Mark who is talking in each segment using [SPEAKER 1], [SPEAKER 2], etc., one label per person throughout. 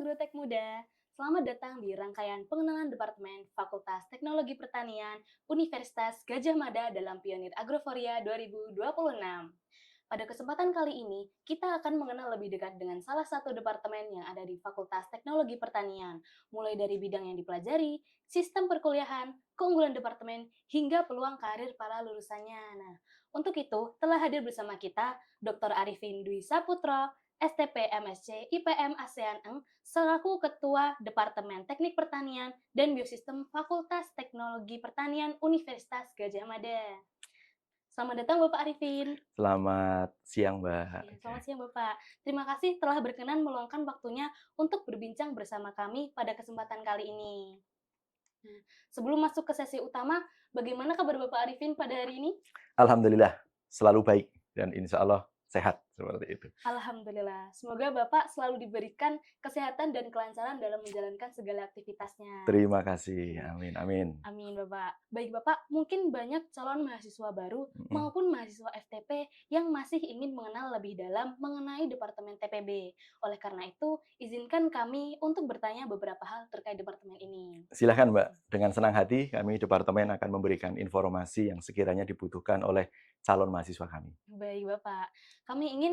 [SPEAKER 1] Agrotek Muda. Selamat datang di rangkaian pengenalan Departemen Fakultas Teknologi Pertanian Universitas Gadjah Mada dalam Pionir Agroforia 2026. Pada kesempatan kali ini, kita akan mengenal lebih dekat dengan salah satu departemen yang ada di Fakultas Teknologi Pertanian, mulai dari bidang yang dipelajari, sistem perkuliahan, keunggulan departemen, hingga peluang karir para lulusannya. Nah, untuk itu telah hadir bersama kita Dr. Arifin Dwi Saputro, STP MSc IPM ASEAN Eng, selaku Ketua Departemen Teknik Pertanian dan Biosistem Fakultas Teknologi Pertanian Universitas Gadjah Mada. Selamat datang Bapak Arifin.
[SPEAKER 2] Selamat siang, Mbak.
[SPEAKER 1] Ya, selamat siang Bapak. Terima kasih telah berkenan meluangkan waktunya untuk berbincang bersama kami pada kesempatan kali ini. Nah, sebelum masuk ke sesi utama, bagaimana kabar Bapak Arifin pada hari ini?
[SPEAKER 2] Alhamdulillah, selalu baik dan insya Allah sehat seperti itu.
[SPEAKER 1] Alhamdulillah. Semoga Bapak selalu diberikan kesehatan dan kelancaran dalam menjalankan segala aktivitasnya.
[SPEAKER 2] Terima kasih, amin, amin.
[SPEAKER 1] Amin Bapak. Baik Bapak, mungkin banyak calon mahasiswa baru maupun mahasiswa FTP yang masih ingin mengenal lebih dalam mengenai Departemen TPB. Oleh karena itu, izinkan kami untuk bertanya beberapa hal terkait departemen ini.
[SPEAKER 2] Silahkan, Mbak. Dengan senang hati kami Departemen akan memberikan informasi yang sekiranya dibutuhkan oleh calon mahasiswa kami.
[SPEAKER 1] Baik Bapak, kami ingin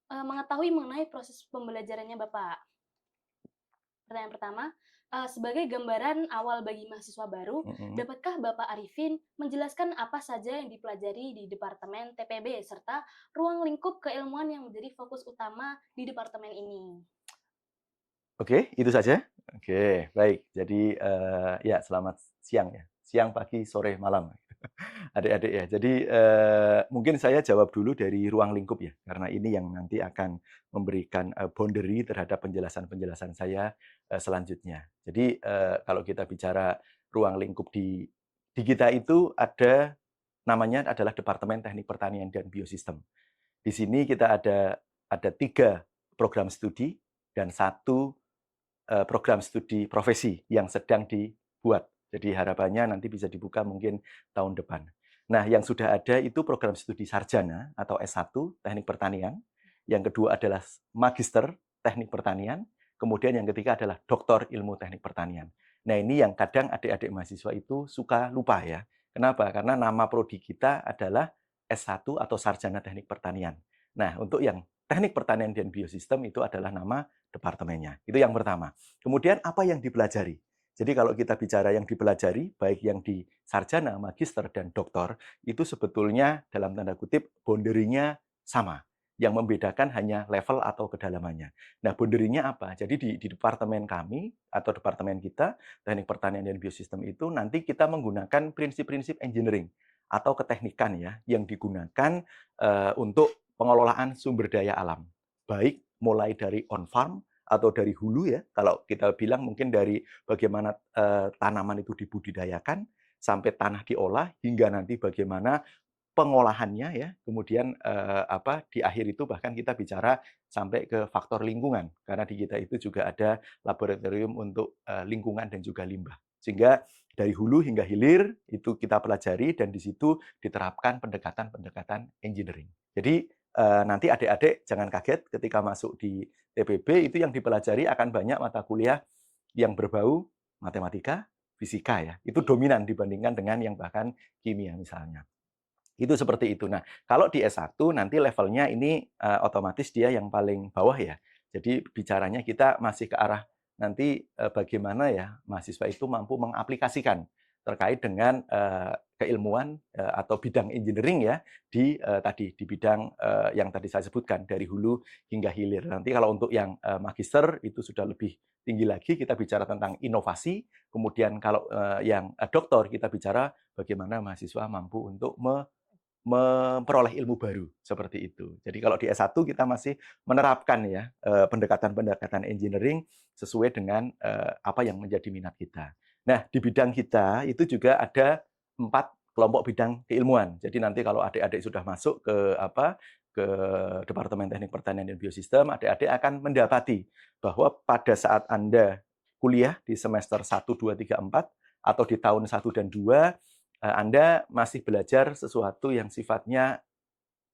[SPEAKER 1] mengetahui mengenai proses pembelajarannya Bapak. Pertanyaan pertama, sebagai gambaran awal bagi mahasiswa baru, dapatkah Bapak Arifin menjelaskan apa saja yang dipelajari di Departemen TPB serta ruang lingkup keilmuan yang menjadi fokus utama di departemen ini?
[SPEAKER 2] Oke, itu saja. Oke, baik. Jadi ya selamat siang ya. Siang, pagi, sore, malam. Adik-adik ya. Jadi mungkin saya jawab dulu dari ruang lingkup ya, karena ini yang nanti akan memberikan boundary terhadap penjelasan-penjelasan saya selanjutnya. Jadi kalau kita bicara ruang lingkup di kita itu ada namanya adalah Departemen Teknik Pertanian dan Biosistem. Di sini kita ada 3 program studi dan 1 program studi profesi yang sedang dibuat. Jadi harapannya nanti bisa dibuka mungkin tahun depan. Nah, yang sudah ada itu program studi sarjana atau S1 Teknik Pertanian. Yang kedua adalah Magister Teknik Pertanian. Kemudian yang ketiga adalah Doktor Ilmu Teknik Pertanian. Nah, ini yang kadang adik-adik mahasiswa itu suka lupa ya. Kenapa? Karena nama prodi kita adalah S1 atau Sarjana Teknik Pertanian. Nah, untuk yang Teknik Pertanian dan Biosistem itu adalah nama departemennya. Itu yang pertama. Kemudian apa yang dipelajari? Jadi kalau kita bicara yang dipelajari, baik yang di sarjana, magister, dan doktor, itu sebetulnya dalam tanda kutip boundary-nya sama. Yang membedakan hanya level atau kedalamannya. Nah, boundary-nya apa? Jadi di departemen kami atau departemen kita, Teknik Pertanian dan Biosistem itu nanti kita menggunakan prinsip-prinsip engineering atau keteknikan ya yang digunakan untuk pengelolaan sumber daya alam. Baik mulai dari on-farm atau dari hulu ya, kalau kita bilang mungkin dari bagaimana tanaman itu dibudidayakan, sampai tanah diolah, hingga nanti bagaimana pengolahannya ya, kemudian di akhir itu bahkan kita bicara sampai ke faktor lingkungan, karena di kita itu juga ada laboratorium untuk lingkungan dan juga limbah. Sehingga dari hulu hingga hilir itu kita pelajari dan di situ diterapkan pendekatan-pendekatan engineering. Jadi nanti adik-adik jangan kaget ketika masuk di TPB itu yang dipelajari akan banyak mata kuliah yang berbau matematika, fisika ya. Itu dominan dibandingkan dengan yang bahkan kimia misalnya. Itu seperti itu. Nah, kalau di S1 nanti levelnya ini otomatis dia yang paling bawah ya. Jadi bicaranya kita masih ke arah nanti bagaimana ya mahasiswa itu mampu mengaplikasikan terkait dengan keilmuan atau bidang engineering ya di bidang yang tadi saya sebutkan dari hulu hingga hilir. Nanti kalau untuk yang magister itu sudah lebih tinggi lagi kita bicara tentang inovasi. Kemudian kalau yang doktor kita bicara bagaimana mahasiswa mampu untuk memperoleh ilmu baru seperti itu. Jadi kalau di S1 kita masih menerapkan ya pendekatan-pendekatan engineering sesuai dengan apa yang menjadi minat kita. Nah, di bidang kita itu juga ada 4 kelompok bidang keilmuan. Jadi nanti kalau adik-adik sudah masuk ke Departemen Teknik Pertanian dan Biosistem, adik-adik akan mendapati bahwa pada saat Anda kuliah di semester 1, 2, 3, 4 atau di tahun 1 dan 2 Anda masih belajar sesuatu yang sifatnya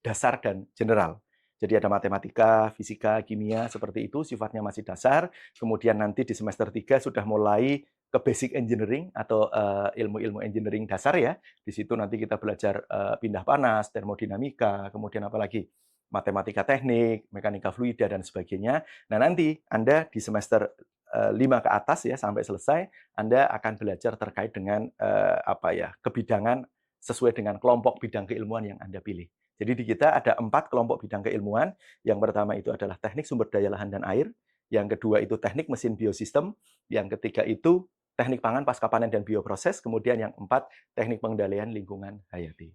[SPEAKER 2] dasar dan general. Jadi ada matematika, fisika, kimia, seperti itu, sifatnya masih dasar. Kemudian nanti di semester 3 sudah mulai ke basic engineering atau ilmu-ilmu engineering dasar ya. Di situ nanti kita belajar pindah panas, termodinamika, kemudian apalagi matematika teknik, mekanika fluida, dan sebagainya. Nah, nanti Anda di semester 5 ke atas ya sampai selesai, Anda akan belajar terkait dengan kebidangan sesuai dengan kelompok bidang keilmuan yang Anda pilih. Jadi di kita ada 4 kelompok bidang keilmuan. Yang pertama itu adalah teknik sumber daya lahan dan air. Yang kedua itu teknik mesin biosistem. Yang ketiga itu teknik pangan pasca panen dan bioproses. Kemudian yang 4 teknik pengendalian lingkungan hayati.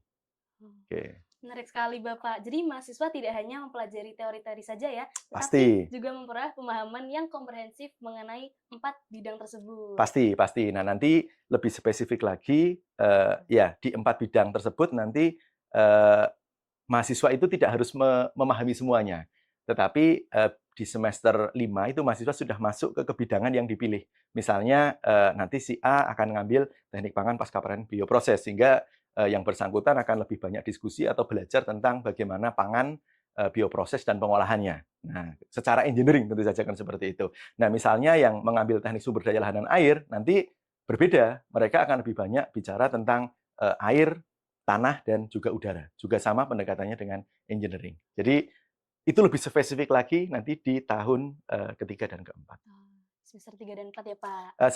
[SPEAKER 2] Oke.
[SPEAKER 1] Menarik sekali Bapak. Jadi mahasiswa tidak hanya mempelajari teori-teori saja ya,
[SPEAKER 2] Pasti.
[SPEAKER 1] tetapi juga memperoleh pemahaman yang komprehensif mengenai 4 bidang tersebut.
[SPEAKER 2] Pasti. Nah, nanti lebih spesifik lagi, di 4 bidang tersebut nanti mahasiswa itu tidak harus memahami semuanya. Tetapi di semester 5 itu mahasiswa sudah masuk ke kebidangan yang dipilih. Misalnya nanti si A akan ngambil teknik pangan pasca panen bioproses, sehingga yang bersangkutan akan lebih banyak diskusi atau belajar tentang bagaimana pangan, bioproses, dan pengolahannya. Nah, secara engineering tentu saja kan seperti itu. Nah, misalnya yang mengambil teknik sumber daya lahan dan air, nanti berbeda. Mereka akan lebih banyak bicara tentang air, tanah, dan juga udara. Juga sama pendekatannya dengan engineering. Jadi itu lebih spesifik lagi nanti di tahun ketiga dan keempat.
[SPEAKER 1] Semester 3 dan 4 ya Pak?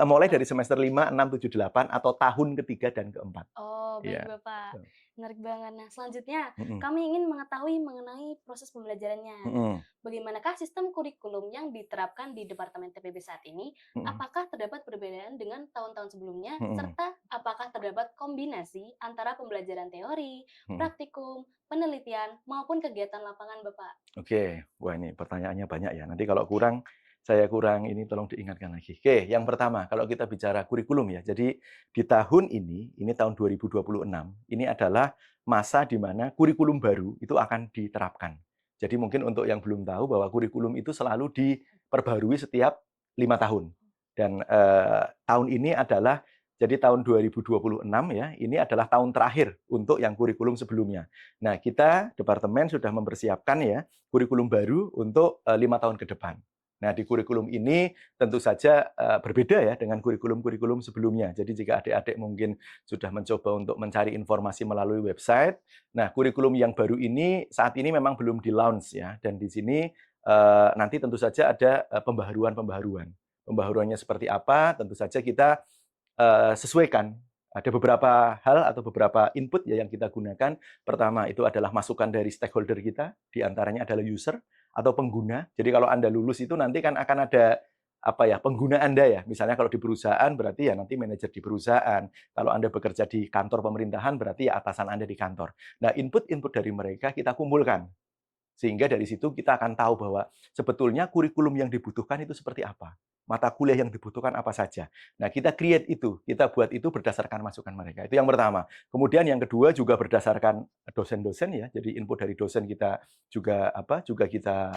[SPEAKER 2] Mulai dari semester 5, 6, 7, 8 atau tahun ketiga dan keempat.
[SPEAKER 1] Oh, baik
[SPEAKER 2] Iya.
[SPEAKER 1] Bapak. Menarik banget. Nah, selanjutnya
[SPEAKER 2] Mm-mm.
[SPEAKER 1] kami ingin mengetahui mengenai proses pembelajarannya.
[SPEAKER 2] Mm-mm.
[SPEAKER 1] Bagaimanakah sistem kurikulum yang diterapkan di Departemen TPB saat ini?
[SPEAKER 2] Mm-mm.
[SPEAKER 1] Apakah terdapat perbedaan dengan tahun-tahun sebelumnya?
[SPEAKER 2] Mm-mm.
[SPEAKER 1] Serta apakah terdapat kombinasi antara pembelajaran teori,
[SPEAKER 2] Mm-mm.
[SPEAKER 1] praktikum, penelitian, maupun kegiatan lapangan, Bapak?
[SPEAKER 2] Oke, wah ini pertanyaannya banyak ya. Nanti kalau saya kurang ini tolong diingatkan lagi. Oke, yang pertama kalau kita bicara kurikulum ya. Jadi di tahun ini tahun 2026, ini adalah masa di mana kurikulum baru itu akan diterapkan. Jadi mungkin untuk yang belum tahu bahwa kurikulum itu selalu diperbarui setiap 5 tahun. Dan tahun ini adalah jadi tahun 2026 ya, ini adalah tahun terakhir untuk yang kurikulum sebelumnya. Nah, kita departemen sudah mempersiapkan ya kurikulum baru untuk 5 tahun ke depan. Nah, di kurikulum ini tentu saja berbeda ya dengan kurikulum-kurikulum sebelumnya. Jadi jika adik-adik mungkin sudah mencoba untuk mencari informasi melalui website, nah kurikulum yang baru ini saat ini memang belum di-launch ya. Dan di sini nanti tentu saja ada pembaharuan-pembaharuan. Pembaharuannya seperti apa? Tentu saja kita sesuaikan. Ada beberapa hal atau beberapa input ya yang kita gunakan. Pertama itu adalah masukan dari stakeholder kita, di antaranya adalah user atau pengguna. Jadi kalau Anda lulus itu nanti kan akan ada pengguna Anda ya. Misalnya kalau di perusahaan berarti ya nanti manajer di perusahaan. Kalau Anda bekerja di kantor pemerintahan berarti ya atasan Anda di kantor. Nah, input-input dari mereka kita kumpulkan. Sehingga dari situ kita akan tahu bahwa sebetulnya kurikulum yang dibutuhkan itu seperti apa. Mata kuliah yang dibutuhkan apa saja. Nah, kita create itu, kita buat itu berdasarkan masukan mereka. Itu yang pertama. Kemudian yang kedua juga berdasarkan dosen-dosen ya. Jadi input dari dosen kita juga kita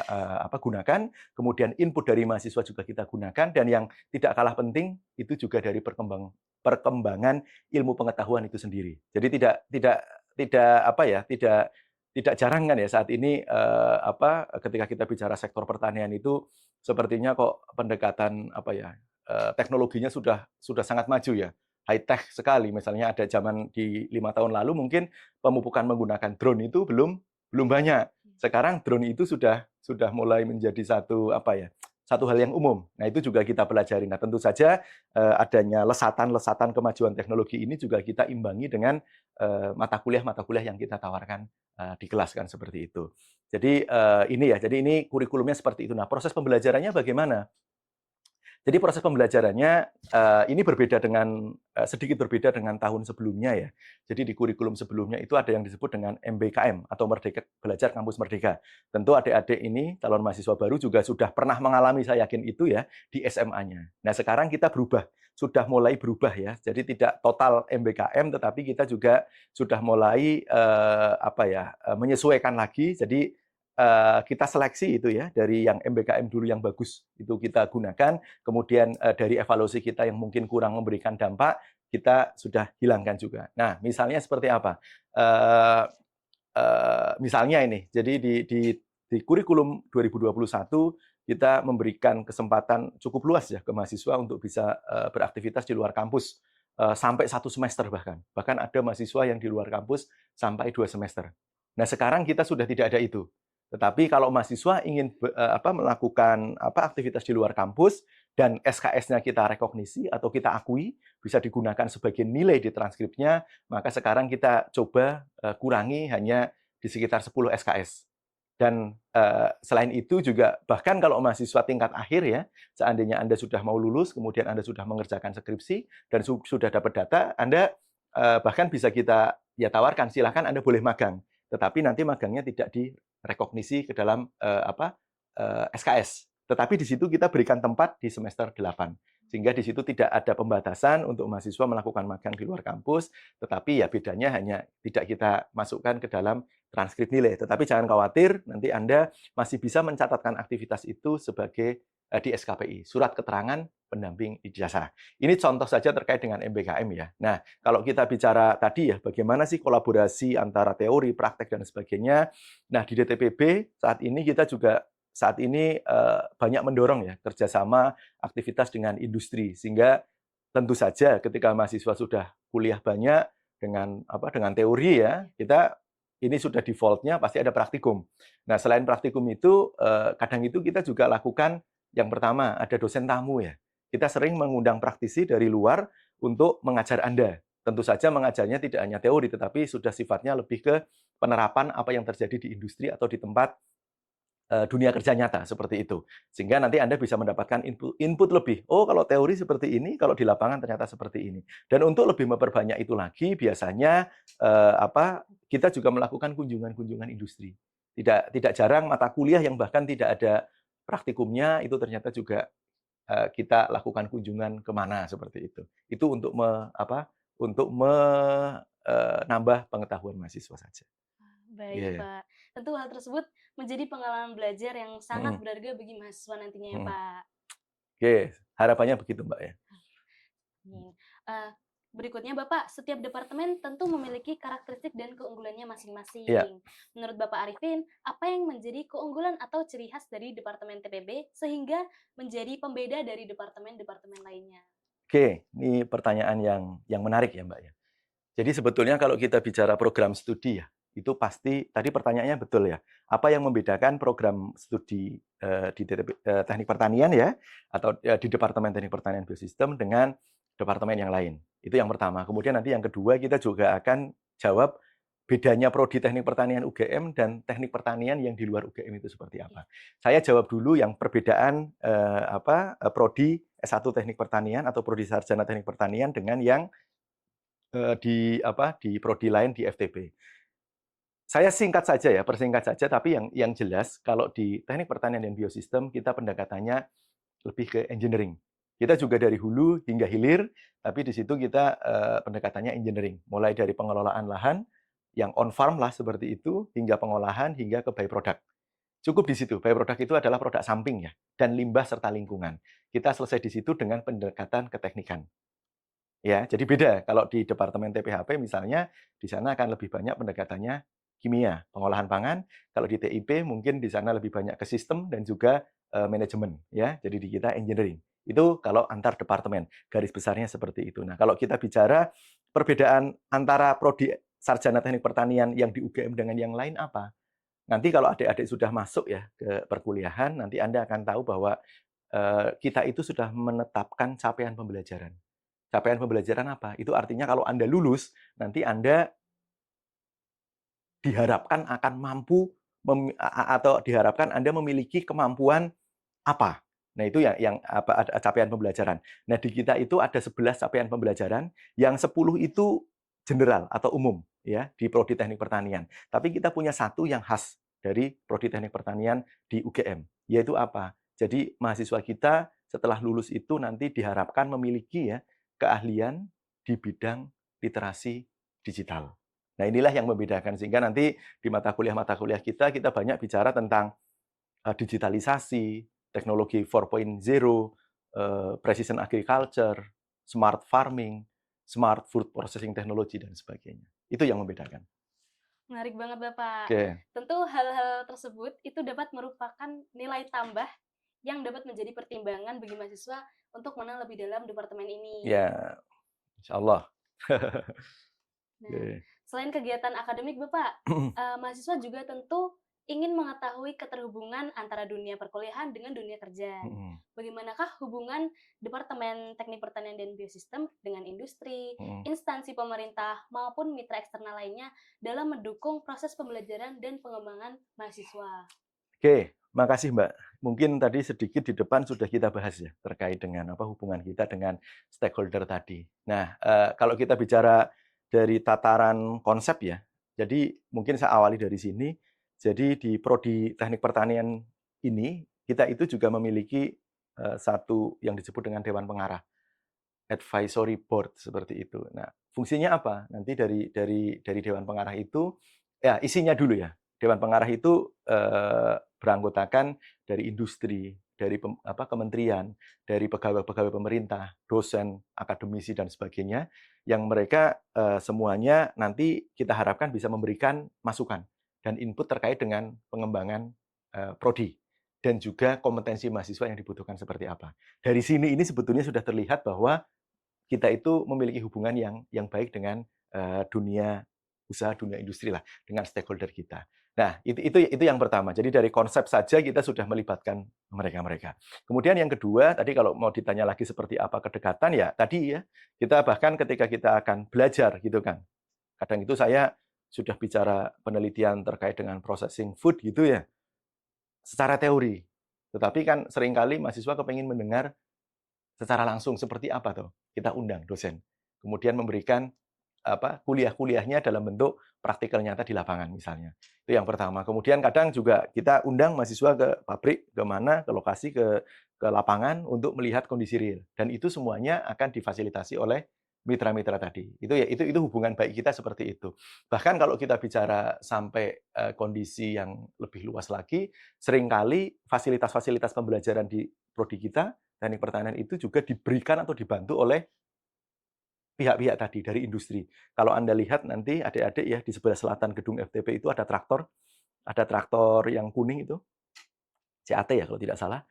[SPEAKER 2] gunakan. Kemudian input dari mahasiswa juga kita gunakan, dan yang tidak kalah penting itu juga dari perkembangan ilmu pengetahuan itu sendiri. Jadi tidak jarang kan ya saat ini ketika kita bicara sektor pertanian itu sepertinya kok pendekatan teknologinya sudah sangat maju ya, high tech sekali. Misalnya ada zaman di 5 tahun lalu mungkin pemupukan menggunakan drone itu belum banyak. Sekarang drone itu sudah mulai menjadi satu hal yang umum. Nah, itu juga kita pelajari. Nah, tentu saja adanya lesatan kemajuan teknologi ini juga kita imbangi dengan mata kuliah yang kita tawarkan di kelas kan seperti itu. Jadi ini kurikulumnya seperti itu. Nah, proses pembelajarannya bagaimana? Jadi proses pembelajarannya ini sedikit berbeda dengan tahun sebelumnya ya. Jadi di kurikulum sebelumnya itu ada yang disebut dengan MBKM atau Merdeka Belajar Kampus Merdeka. Tentu adik-adik ini calon mahasiswa baru juga sudah pernah mengalami, saya yakin itu ya, di SMA-nya. Nah, sekarang kita sudah mulai berubah ya. Jadi tidak total MBKM, tetapi kita juga sudah mulai menyesuaikan lagi. Jadi kita seleksi itu ya, dari yang MBKM dulu yang bagus itu kita gunakan, kemudian dari evaluasi kita yang mungkin kurang memberikan dampak, kita sudah hilangkan juga. Nah, misalnya seperti apa? misalnya ini, jadi di kurikulum 2021 kita memberikan kesempatan cukup luas ya ke mahasiswa untuk bisa beraktivitas di luar kampus sampai 1 semester bahkan ada mahasiswa yang di luar kampus sampai 2 semester. Nah sekarang kita sudah tidak ada itu. Tetapi kalau mahasiswa ingin melakukan aktivitas di luar kampus dan SKS-nya kita rekognisi atau kita akui bisa digunakan sebagai nilai di transkripnya, maka sekarang kita coba kurangi hanya di sekitar 10 SKS. Dan selain itu juga bahkan kalau mahasiswa tingkat akhir ya, seandainya Anda sudah mau lulus, kemudian Anda sudah mengerjakan skripsi dan sudah dapat data, Anda bahkan bisa kita ya tawarkan, silahkan Anda boleh magang, tetapi nanti magangnya tidak direkognisi ke dalam SKS. Tetapi di situ kita berikan tempat di semester 8. Sehingga di situ tidak ada pembatasan untuk mahasiswa melakukan magang di luar kampus, tetapi ya bedanya hanya tidak kita masukkan ke dalam transkrip nilai. Tetapi jangan khawatir, nanti Anda masih bisa mencatatkan aktivitas itu sebagai di SKPI, surat keterangan pendamping ijazah. Ini contoh saja terkait dengan MBKM ya. Nah, kalau kita bicara tadi ya, bagaimana sih kolaborasi antara teori, praktek, dan sebagainya. Nah, di DTPB saat ini kita juga banyak mendorong ya kerjasama aktivitas dengan industri, sehingga tentu saja ketika mahasiswa sudah kuliah banyak dengan teori ya, kita ini sudah default-nya pasti ada praktikum. Nah, selain praktikum itu kadang itu kita juga lakukan yang pertama ada dosen tamu ya. Kita sering mengundang praktisi dari luar untuk mengajar Anda. Tentu saja mengajarnya tidak hanya teori, tetapi sudah sifatnya lebih ke penerapan apa yang terjadi di industri atau di tempat dunia kerja nyata seperti itu. Sehingga nanti Anda bisa mendapatkan input lebih. Oh, kalau teori seperti ini, kalau di lapangan ternyata seperti ini. Dan untuk lebih memperbanyak itu lagi, biasanya kita juga melakukan kunjungan-kunjungan industri. Tidak jarang mata kuliah yang bahkan tidak ada praktikumnya itu ternyata juga kita lakukan kunjungan kemana seperti itu. Itu untuk menambah pengetahuan mahasiswa saja.
[SPEAKER 1] Baik,
[SPEAKER 2] Iya.
[SPEAKER 1] Pak. Tentu hal tersebut menjadi pengalaman belajar yang sangat
[SPEAKER 2] Mhm.
[SPEAKER 1] berharga bagi mahasiswa nantinya ya,
[SPEAKER 2] Mhm.
[SPEAKER 1] Pak.
[SPEAKER 2] Oke, harapannya begitu, Mbak, ya.
[SPEAKER 1] Amin. Berikutnya Bapak, setiap departemen tentu memiliki karakteristik dan keunggulannya
[SPEAKER 2] Iya,
[SPEAKER 1] masing-masing. Menurut Bapak Arifin, apa yang menjadi keunggulan atau ciri khas dari Departemen TPB sehingga menjadi pembeda dari departemen-departemen lainnya?
[SPEAKER 2] oke. Ini pertanyaan yang menarik ya, Mbak, ya. Jadi sebetulnya kalau kita bicara program studi ya, itu pasti tadi pertanyaannya betul ya. Apa yang membedakan program studi di Teknik Pertanian ya, atau di Departemen Teknik Pertanian Biosistem dengan departemen yang lain? Itu yang pertama. Kemudian nanti yang kedua kita juga akan jawab bedanya prodi Teknik Pertanian UGM dan Teknik Pertanian yang di luar UGM itu seperti apa. Saya jawab dulu yang perbedaan prodi S1 Teknik Pertanian atau prodi Sarjana Teknik Pertanian dengan yang di prodi lain di FTB. Saya singkat saja ya, persingkat saja, tapi yang jelas kalau di Teknik Pertanian dan Biosistem kita pendekatannya lebih ke engineering. Kita juga dari hulu hingga hilir, tapi di situ kita pendekatannya engineering. Mulai dari pengelolaan lahan yang on farm lah seperti itu, hingga pengolahan, hingga ke byproduct. Cukup di situ. Byproduct itu adalah produk samping ya, dan limbah serta lingkungan. Kita selesai di situ dengan pendekatan keteknikan. Ya, jadi beda kalau di Departemen TPHP misalnya, di sana akan lebih banyak pendekatannya kimia, pengolahan pangan. Kalau di TIP mungkin di sana lebih banyak ke sistem dan juga manajemen ya. Jadi di kita engineering. Itu kalau antar departemen, garis besarnya seperti itu. Nah, kalau kita bicara perbedaan antara prodi sarjana teknik pertanian yang di UGM dengan yang lain apa? Nanti kalau adik-adik sudah masuk ya ke perkuliahan, nanti Anda akan tahu bahwa kita itu sudah menetapkan capaian pembelajaran. Capaian pembelajaran apa? Itu artinya kalau Anda lulus, nanti Anda diharapkan akan mampu atau diharapkan Anda memiliki kemampuan apa. Nah, itu yang capaian pembelajaran. Nah, di kita itu ada 11 capaian pembelajaran, yang 10 itu general atau umum ya di prodi Teknik Pertanian. Tapi kita punya satu yang khas dari prodi Teknik Pertanian di UGM, yaitu apa? Jadi mahasiswa kita setelah lulus itu nanti diharapkan memiliki ya keahlian di bidang literasi digital. Nah, inilah yang membedakan sehingga nanti di mata kuliah kita banyak bicara tentang digitalisasi, teknologi 4.0, precision agriculture, smart farming, smart food processing technology, dan sebagainya. Itu yang membedakan.
[SPEAKER 1] Menarik banget Bapak.
[SPEAKER 2] Oke.
[SPEAKER 1] Tentu hal-hal tersebut itu dapat merupakan nilai tambah yang dapat menjadi pertimbangan bagi mahasiswa untuk mengenal lebih dalam departemen ini.
[SPEAKER 2] Ya, insya Allah.
[SPEAKER 1] Nah,
[SPEAKER 2] Oke.
[SPEAKER 1] selain kegiatan akademik Bapak, mahasiswa juga tentu ingin mengetahui keterhubungan antara dunia perkuliahan dengan dunia kerja.
[SPEAKER 2] Mhm,
[SPEAKER 1] Bagaimanakah hubungan Departemen Teknik Pertanian dan Biosistem dengan industri,
[SPEAKER 2] mhm.
[SPEAKER 1] instansi pemerintah, maupun mitra eksternal lainnya dalam mendukung proses pembelajaran dan pengembangan mahasiswa?
[SPEAKER 2] Oke, makasih Mbak. Mungkin tadi sedikit di depan sudah kita bahas ya, terkait dengan apa hubungan kita dengan stakeholder tadi. Nah, kalau kita bicara dari tataran konsep ya, jadi mungkin saya awali dari sini. Jadi di prodi Teknik Pertanian ini, kita itu juga memiliki satu yang disebut dengan Dewan Pengarah, advisory board seperti itu. Nah, fungsinya apa? Nanti dari Dewan Pengarah itu, ya isinya dulu ya. Dewan Pengarah itu beranggotakan dari industri, dari kementerian, dari pegawai-pegawai pemerintah, dosen, akademisi dan sebagainya, yang mereka semuanya nanti kita harapkan bisa memberikan masukan dan input terkait dengan pengembangan prodi dan juga kompetensi mahasiswa yang dibutuhkan seperti apa. Dari sini ini sebetulnya sudah terlihat bahwa kita itu memiliki hubungan yang baik dengan dunia usaha, dunia industri lah, dengan stakeholder kita. Nah, itu yang pertama. Jadi dari konsep saja kita sudah melibatkan mereka-mereka. Kemudian yang kedua, tadi kalau mau ditanya lagi seperti apa kedekatan ya, tadi ya, kita bahkan ketika kita akan belajar gitu kan. Kadang itu saya sudah bicara penelitian terkait dengan processing food gitu ya, secara teori. Tetapi kan seringkali mahasiswa kepengen mendengar secara langsung seperti apa tuh? Kita undang dosen. Kemudian memberikan kuliah-kuliahnya dalam bentuk praktikal nyata di lapangan misalnya. Itu yang pertama. Kemudian kadang juga kita undang mahasiswa ke pabrik, ke mana, ke lokasi, ke lapangan untuk melihat kondisi real. Dan itu semuanya akan difasilitasi oleh mitra-mitra tadi. Itu hubungan baik kita seperti itu. Bahkan kalau kita bicara sampai kondisi yang lebih luas lagi, seringkali fasilitas-fasilitas pembelajaran di prodi kita teknik pertanian itu juga diberikan atau dibantu oleh pihak-pihak tadi dari industri. Kalau Anda lihat nanti adik-adik ya di sebelah selatan gedung FTP itu ada traktor yang kuning itu, CAT ya kalau tidak salah.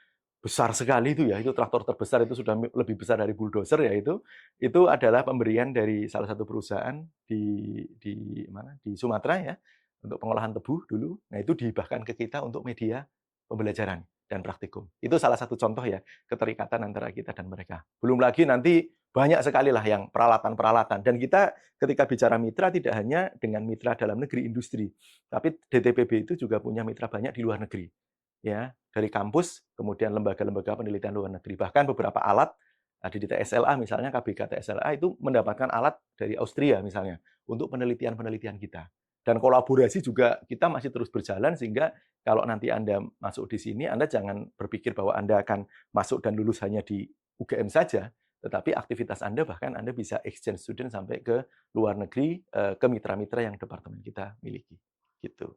[SPEAKER 2] Besar sekali itu ya, itu traktor terbesar itu sudah lebih besar dari bulldozer ya itu. Itu adalah pemberian dari salah satu perusahaan di mana? Di Sumatera ya, untuk pengolahan tebu dulu. Nah, itu dihibahkan ke kita untuk media pembelajaran dan praktikum. Itu salah satu contoh ya, keterikatan antara kita dan mereka. Belum lagi nanti banyak sekali lah yang peralatan-peralatan. Dan kita ketika bicara mitra tidak hanya dengan mitra dalam negeri industri, tapi DTPB itu juga punya mitra banyak di luar negeri. Ya, dari kampus, kemudian lembaga-lembaga penelitian luar negeri. Bahkan beberapa alat, di TSLA misalnya, KBK TSLA itu mendapatkan alat dari Austria misalnya, untuk penelitian-penelitian kita. Dan kolaborasi juga kita masih terus berjalan, sehingga kalau nanti Anda masuk di sini, Anda jangan berpikir bahwa Anda akan masuk dan lulus hanya di UGM saja, tetapi aktivitas Anda bahkan Anda bisa exchange student sampai ke luar negeri, ke mitra-mitra yang departemen kita miliki. Gitu.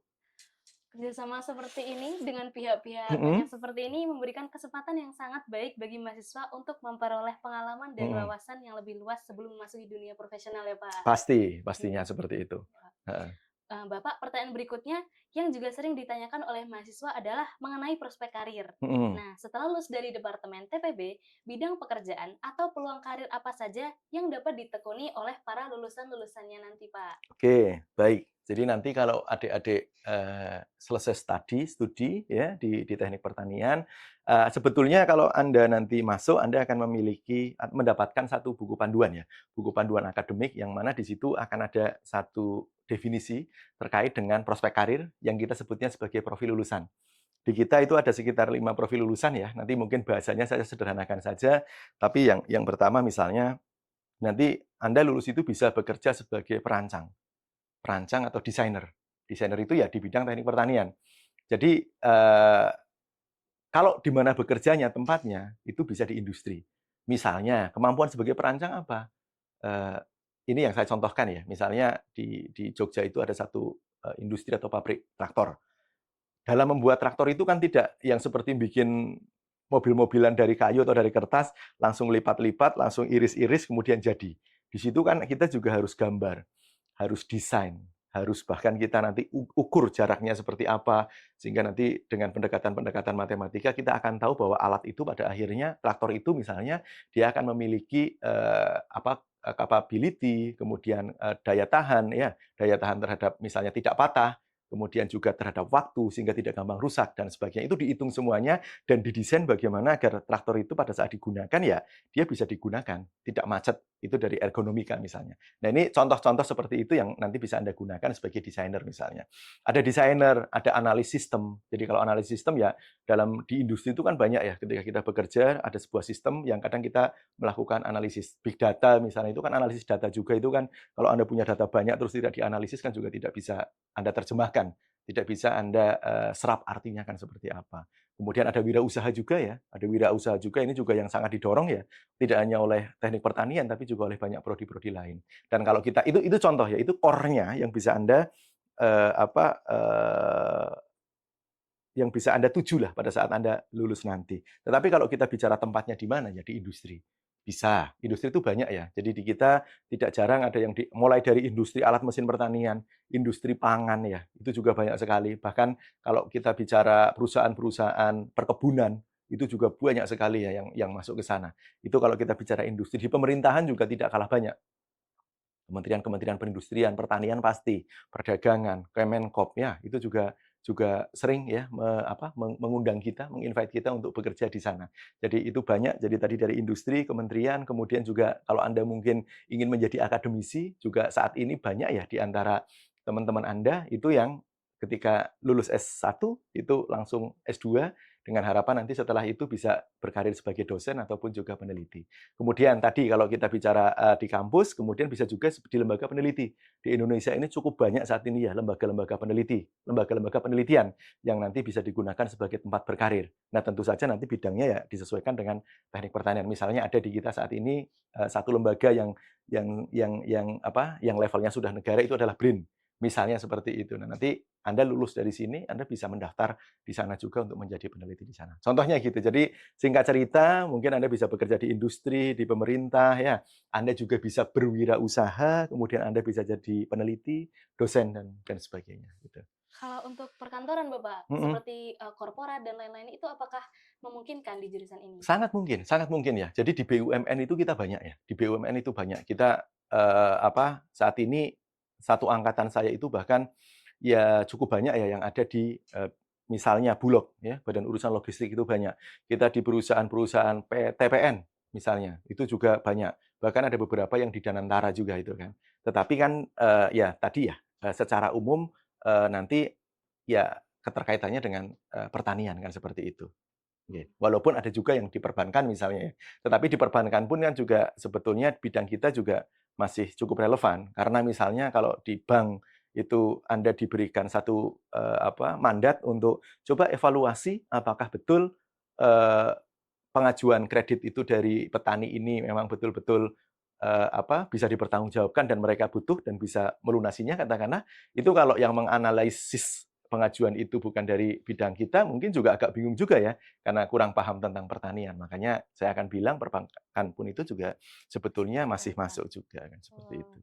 [SPEAKER 1] Kerjasama seperti ini dengan pihak-pihak banyak
[SPEAKER 2] Mhm,
[SPEAKER 1] seperti ini memberikan kesempatan yang sangat baik bagi mahasiswa untuk memperoleh pengalaman dan
[SPEAKER 2] mhm.
[SPEAKER 1] wawasan yang lebih luas sebelum memasuki dunia profesional ya Pak.
[SPEAKER 2] Pastinya
[SPEAKER 1] Hmm.
[SPEAKER 2] seperti itu. Heeh.
[SPEAKER 1] Bapak, pertanyaan berikutnya yang juga sering ditanyakan oleh mahasiswa adalah mengenai prospek karir.
[SPEAKER 2] Mhm.
[SPEAKER 1] Nah, setelah lulus dari Departemen TPB, bidang pekerjaan atau peluang karir apa saja yang dapat ditekuni oleh para lulusan-lulusannya nanti, Pak?
[SPEAKER 2] Oke, baik. Jadi nanti kalau adik-adik, selesai studi ya di teknik pertanian, sebetulnya kalau Anda nanti masuk, Anda akan mendapatkan satu buku panduan ya, buku panduan akademik yang mana di situ akan ada satu definisi terkait dengan prospek karir yang kita sebutnya sebagai profil lulusan. Di kita itu ada sekitar 5 profil lulusan ya, nanti mungkin bahasanya saya sederhanakan saja, tapi yang pertama misalnya, nanti Anda lulus itu bisa bekerja sebagai perancang. Perancang atau desainer. Desainer itu ya di bidang teknik pertanian. Jadi, kalau di mana bekerjanya, tempatnya, itu bisa di industri. Misalnya, kemampuan sebagai perancang apa? Eee, ini yang saya contohkan ya, misalnya di Jogja itu ada satu, industri atau pabrik traktor. Dalam membuat traktor itu kan tidak yang seperti bikin mobil-mobilan dari kayu atau dari kertas, langsung lipat-lipat, langsung iris-iris, kemudian jadi. Di situ kan kita juga harus gambar, harus desain, harus bahkan kita nanti ukur jaraknya seperti apa, sehingga nanti dengan pendekatan-pendekatan matematika kita akan tahu bahwa alat itu pada akhirnya, traktor itu misalnya, dia akan memiliki, capability, kemudian, daya tahan ya, daya tahan terhadap misalnya tidak patah, kemudian juga terhadap waktu sehingga tidak gampang rusak dan sebagainya. Itu dihitung semuanya dan didesain bagaimana agar traktor itu pada saat digunakan ya, dia bisa digunakan, tidak macet. Itu dari ergonomika misalnya. Nah, ini contoh-contoh seperti itu yang nanti bisa Anda gunakan sebagai desainer misalnya. Ada desainer, ada analis sistem. Jadi kalau analis sistem ya di industri itu kan banyak ya, ketika kita bekerja ada sebuah sistem yang kadang kita melakukan analisis big data misalnya, itu kan analisis data juga. Itu kan kalau Anda punya data banyak terus tidak dianalisis kan juga tidak bisa Anda terjemahkan, tidak bisa Anda serap artinya kan seperti apa. Kemudian ada wirausaha juga ya, ada wirausaha juga, ini juga yang sangat didorong ya, tidak hanya oleh teknik pertanian tapi juga oleh banyak prodi-prodi lain. Dan kalau kita itu contoh ya, itu core-nya yang bisa Anda yang bisa Anda tuju lah pada saat Anda lulus nanti. Tetapi kalau kita bicara tempatnya di mana, ya di industri. Bisa, industri itu banyak ya. Jadi di kita tidak jarang ada yang mulai dari industri alat mesin pertanian, industri pangan ya, itu juga banyak sekali. Bahkan kalau kita bicara perusahaan-perusahaan perkebunan, itu juga banyak sekali ya yang masuk ke sana. Itu kalau kita bicara industri. Di pemerintahan juga tidak kalah banyak. Kementerian-kementerian perindustrian, pertanian pasti, perdagangan, Kemenkop ya, itu juga juga sering ya mengundang kita, menginvite kita untuk bekerja di sana. Jadi itu banyak, jadi tadi dari industri, kementerian, kemudian juga kalau Anda mungkin ingin menjadi akademisi, juga saat ini banyak ya di antara teman-teman Anda itu yang ketika lulus S1 itu langsung S2 dengan harapan nanti setelah itu bisa berkarir sebagai dosen ataupun juga peneliti. Kemudian tadi kalau kita bicara di kampus, kemudian bisa juga di lembaga peneliti. Di Indonesia ini cukup banyak saat ini ya lembaga-lembaga peneliti, lembaga-lembaga penelitian yang nanti bisa digunakan sebagai tempat berkarir. Nah, tentu saja nanti bidangnya ya disesuaikan dengan teknik pertanian. Misalnya ada di kita saat ini satu lembaga yang levelnya sudah negara itu adalah BRIN. Misalnya seperti itu. Nah, nanti Anda lulus dari sini, Anda bisa mendaftar di sana juga untuk menjadi peneliti di sana. Contohnya gitu. Jadi singkat cerita, mungkin Anda bisa bekerja di industri, di pemerintah ya. Anda juga bisa berwirausaha, kemudian Anda bisa jadi peneliti, dosen dan sebagainya gitu.
[SPEAKER 1] Kalau untuk perkantoran Bapak,
[SPEAKER 2] Mhm.
[SPEAKER 1] seperti korporat dan lain-lain itu apakah memungkinkan di jurusan ini?
[SPEAKER 2] Sangat mungkin ya. Jadi di BUMN itu kita banyak ya. Di BUMN itu banyak. Kita saat ini satu angkatan saya itu bahkan ya cukup banyak ya yang ada di misalnya Bulog ya, Badan Urusan Logistik itu banyak. Kita di perusahaan-perusahaan TPN misalnya, itu juga banyak. Bahkan ada beberapa yang di Danantara juga itu kan. Tetapi kan ya tadi ya secara umum nanti ya keterkaitannya dengan pertanian kan seperti itu. Oke. Walaupun ada juga yang di perbankan misalnya ya. Tetapi di perbankan pun kan juga sebetulnya bidang kita juga masih cukup relevan. Karena misalnya kalau di bank itu Anda diberikan satu mandat untuk coba evaluasi apakah betul pengajuan kredit itu dari petani ini memang betul-betul bisa dipertanggungjawabkan dan mereka butuh dan bisa melunasinya katakanlah, itu kalau yang menganalisis pengajuan itu bukan dari bidang kita, mungkin juga agak bingung juga ya, karena kurang paham tentang pertanian. Makanya saya akan bilang perbankan pun itu juga sebetulnya masih
[SPEAKER 1] Relevan.
[SPEAKER 2] masuk juga kan, seperti
[SPEAKER 1] Oh,
[SPEAKER 2] itu.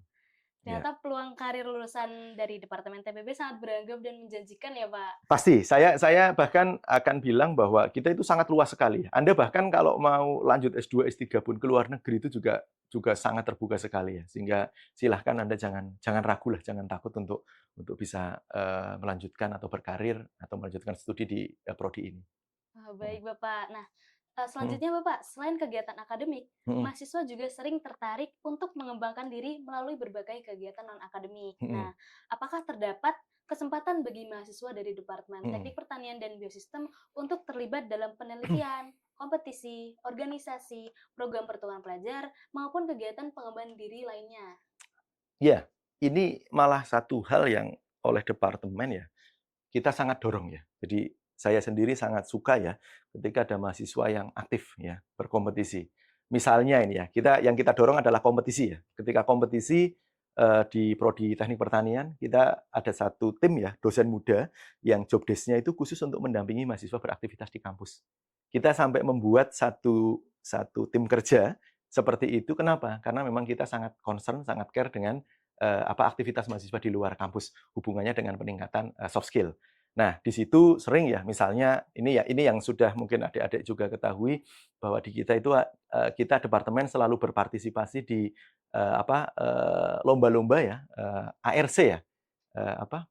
[SPEAKER 2] Ya.
[SPEAKER 1] ternyata peluang karir lulusan dari Departemen TPB sangat beragam dan menjanjikan ya, Pak.
[SPEAKER 2] Pasti, saya bahkan akan bilang bahwa kita itu sangat luas sekali. Anda bahkan kalau mau lanjut S2, S3 pun ke luar negeri itu juga juga sangat terbuka sekali ya. Sehingga silahkan Anda jangan ragu lah, jangan takut untuk bisa melanjutkan atau berkarir atau melanjutkan studi di prodi ini.
[SPEAKER 1] Wah,
[SPEAKER 2] Mhm.
[SPEAKER 1] baik Bapak. Nah,
[SPEAKER 2] Mhm.
[SPEAKER 1] selanjutnya Bapak, selain kegiatan akademik,
[SPEAKER 2] Mhm.
[SPEAKER 1] mahasiswa juga sering tertarik untuk mengembangkan diri melalui berbagai kegiatan non-akademik.
[SPEAKER 2] Mhm.
[SPEAKER 1] Nah, apakah terdapat kesempatan bagi mahasiswa dari Departemen
[SPEAKER 2] Mhm.
[SPEAKER 1] Teknik Pertanian dan Biosistem untuk terlibat dalam penelitian, kompetisi, organisasi, program pertukaran pelajar, maupun kegiatan pengembangan diri lainnya?
[SPEAKER 2] Ya, ini malah satu hal yang oleh departemen ya kita sangat dorong ya. Jadi saya sendiri sangat suka ya ketika ada mahasiswa yang aktif ya, berkompetisi. Misalnya ini ya, yang kita dorong adalah kompetisi ya. Ketika kompetisi di prodi Teknik Pertanian, kita ada satu tim ya, dosen muda yang job desk-nya itu khusus untuk mendampingi mahasiswa beraktivitas di kampus. Kita sampai membuat satu satu tim kerja seperti itu. Kenapa? Karena memang kita sangat concern, sangat care dengan aktivitas mahasiswa di luar kampus, hubungannya dengan peningkatan soft skill. Nah, di situ sering ya, misalnya ini yang sudah mungkin adik-adik juga ketahui bahwa di kita itu kita departemen selalu berpartisipasi di lomba-lomba ya, ARC ya, apa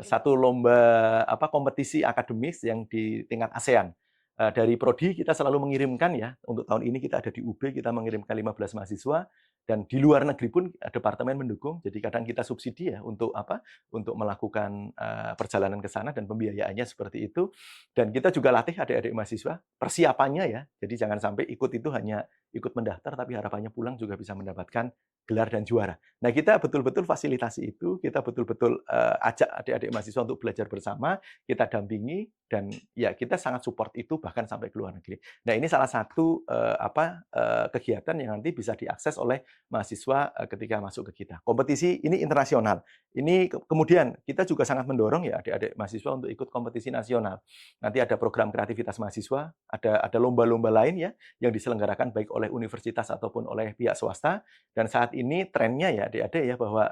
[SPEAKER 2] satu lomba kompetisi akademis yang di tingkat ASEAN. Dari Prodi kita selalu mengirimkan ya, untuk tahun ini kita ada di UB, kita mengirimkan 15 mahasiswa, dan di luar negeri pun departemen mendukung. Jadi kadang kita subsidi ya untuk untuk melakukan perjalanan ke sana dan pembiayaannya seperti itu. Dan kita juga latih adik-adik mahasiswa persiapannya ya. Jadi jangan sampai ikut itu hanya ikut mendaftar, tapi harapannya pulang juga bisa mendapatkan gelar dan juara. Nah, kita betul-betul fasilitasi itu, kita betul-betul ajak adik-adik mahasiswa untuk belajar bersama, kita dampingi, dan ya kita sangat support itu bahkan sampai ke luar negeri. Nah, ini salah satu kegiatan yang nanti bisa diakses oleh mahasiswa ketika masuk ke kita. Kompetisi ini internasional. Ini kemudian kita juga sangat mendorong ya adik-adik mahasiswa untuk ikut kompetisi nasional. Nanti ada program kreativitas mahasiswa, ada lomba-lomba lain ya yang diselenggarakan baik oleh universitas ataupun oleh pihak swasta. Dan saat ini trennya ya adik-adik ya bahwa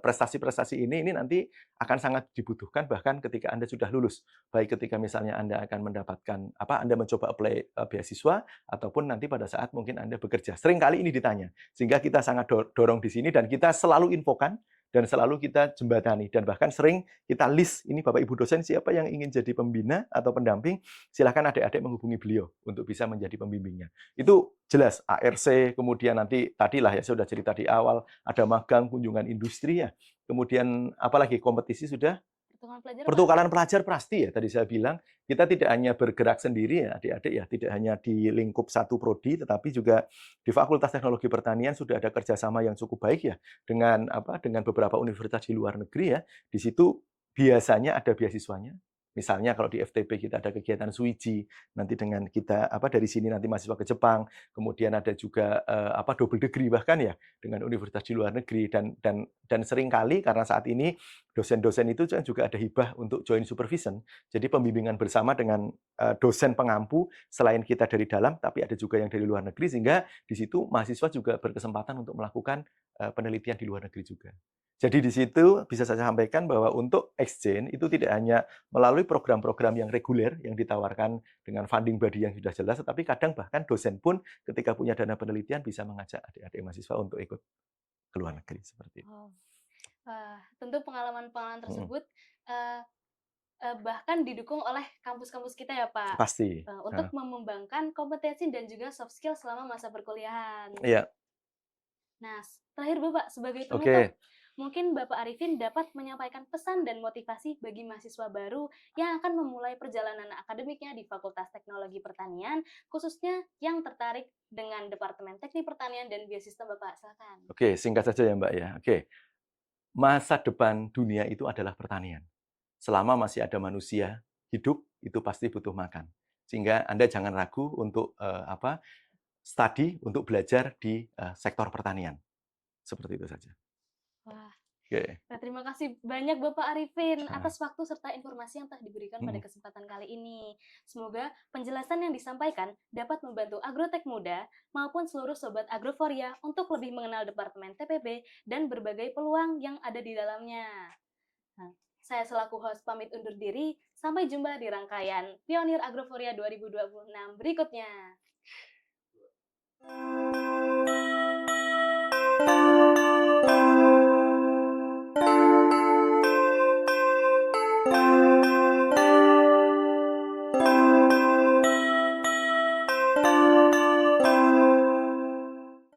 [SPEAKER 2] prestasi-prestasi ini nanti akan sangat dibutuhkan bahkan ketika Anda sudah lulus. Baik ketika misalnya Anda akan mendapatkan Anda mencoba apply beasiswa ataupun nanti pada saat mungkin Anda bekerja. Sering kali ini ditanya. Sehingga kita sangat dorong di sini dan kita selalu infokan dan selalu kita jembatani dan bahkan sering kita list ini Bapak Ibu dosen siapa yang ingin jadi pembina atau pendamping, silakan adik-adik menghubungi beliau untuk bisa menjadi pembimbingnya. Itu jelas ARC, kemudian nanti tadilah ya saya sudah cerita di awal ada magang kunjungan industri ya. Kemudian apalagi kompetisi sudah pertukaran pelajar pasti ya, tadi saya bilang, kita tidak hanya bergerak sendiri ya adik-adik ya, tidak hanya di lingkup satu prodi, tetapi juga di Fakultas Teknologi Pertanian sudah ada kerjasama yang cukup baik ya, dengan beberapa universitas di luar negeri ya, di situ biasanya ada beasiswanya. Misalnya kalau di FTB kita ada kegiatan Suiji, nanti dengan kita dari sini nanti mahasiswa ke Jepang, kemudian ada juga double degree bahkan ya dengan universitas di luar negeri dan seringkali karena saat ini dosen-dosen itu juga ada hibah untuk joint supervision. Jadi pembimbingan bersama dengan dosen pengampu selain kita dari dalam tapi ada juga yang dari luar negeri sehingga di situ mahasiswa juga berkesempatan untuk melakukan penelitian di luar negeri juga. Jadi di situ bisa saya sampaikan bahwa untuk exchange itu tidak hanya melalui program-program yang reguler yang ditawarkan dengan funding body yang sudah jelas, tetapi kadang bahkan dosen pun ketika punya dana penelitian bisa mengajak adik-adik mahasiswa untuk ikut ke luar negeri seperti itu.
[SPEAKER 1] Tentu pengalaman-pengalaman tersebut bahkan didukung oleh kampus-kampus kita ya Pak.
[SPEAKER 2] Pasti.
[SPEAKER 1] Untuk mengembangkan kompetensi dan juga soft skill selama masa perkuliahan.
[SPEAKER 2] Iya.
[SPEAKER 1] Nah, terakhir Bapak sebagai penutup, mungkin Bapak Arifin dapat menyampaikan pesan dan motivasi bagi mahasiswa baru yang akan memulai perjalanan akademiknya di Fakultas Teknologi Pertanian, khususnya yang tertarik dengan Departemen Teknik Pertanian dan Biosistem Bapak. Silakan.
[SPEAKER 2] Oke, singkat saja ya Mbak ya. Oke. Masa depan dunia itu adalah pertanian. Selama masih ada manusia hidup, itu pasti butuh makan. Sehingga Anda jangan ragu untuk studi, untuk belajar di sektor pertanian. Seperti itu saja.
[SPEAKER 1] Wah.
[SPEAKER 2] Oke.
[SPEAKER 1] Nah, terima kasih banyak Bapak Arifin atas waktu serta informasi yang telah diberikan pada kesempatan kali ini. Semoga penjelasan yang disampaikan dapat membantu agrotek muda maupun seluruh sobat agroforia untuk lebih mengenal Departemen TPB dan berbagai peluang yang ada di dalamnya. Nah, saya selaku host pamit undur diri, sampai jumpa di rangkaian Pionir Agroforia 2026 berikutnya.